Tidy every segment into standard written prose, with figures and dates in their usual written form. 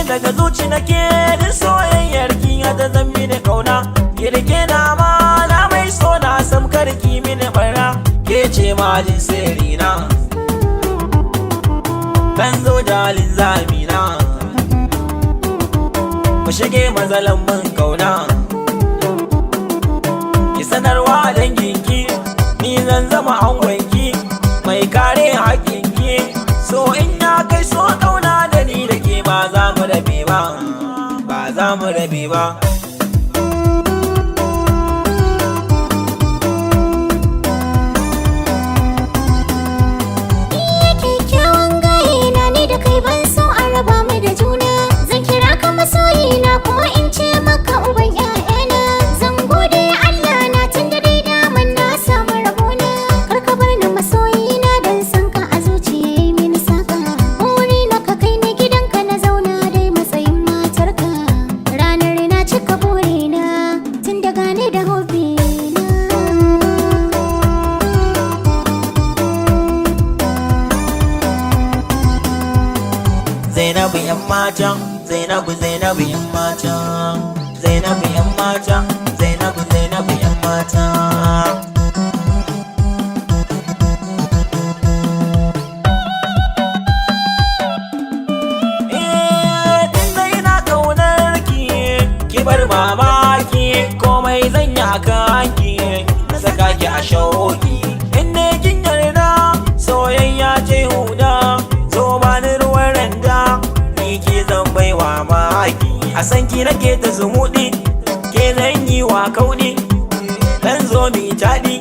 Daga zuci nake da soyayyar ki da zan mini kauna, kirke na ma na mai so na sam karki mini barna, ke ce malin sirrina, ban zo dalin zamina, mu shige mazalan mun kauna, ki sanarwa danginki ni zan zama angonki mai kare haƙƙinki, so in ya kai so kauna da ni da ke ba za mu rabe ba, ba za mu rabe ba. Kyakkyawan gaye na ni da kai ban so an raba mu da juna, zan kira ka masoyina kuma in ce maka uban 'ya'yana, zan gode Allah na tun da dai daman na samu rabona, kar ka bar ni masoyina dan san ka a zuciya yi mini saka, buri na ka kai ni gidanka na zauna dai matsayin matarka, ranar na cika burina tun da gane da hobina. Zainabu yan mata, Zainabu Zainabu yan mata, Zainabu yan mata, Zainabu Zainabu yan mata. Tunda ina kaunar ki bar mamaki, komai zan yi akan ki, na saka ki a shauki. In ne kin yarda soyayya ce huda, zo bani ruwan randa, ni ke zan baiwa maki. A san ki nake ta zumuɗi, ke zan yi wa kauɗi, dan zo mi taɗi.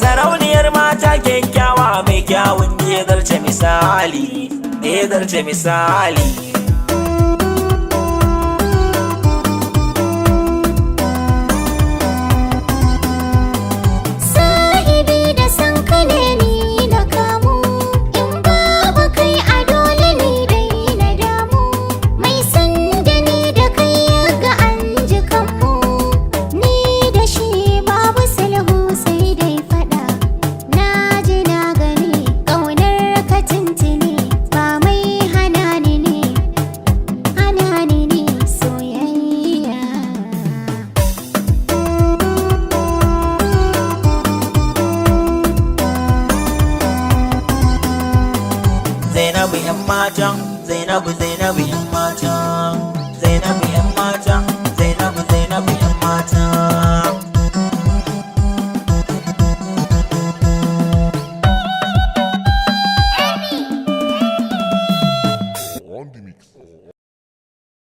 Sarauniyar mata kyakkyawa mai kyawun ya zarce misali, ya zarce misali. Sahibi da san ka ne ni na kamu, in babu kai a dole ni dai na damu, mai san da ni da kai ya ga an ji kanmu, ni da shi babu sulhu sai dai fada, na ji na gani ƙaunar ka tuntuni ba mai hana ni ne soyayya. Zainabu yan mata, Zainabu Zainabu yan mata.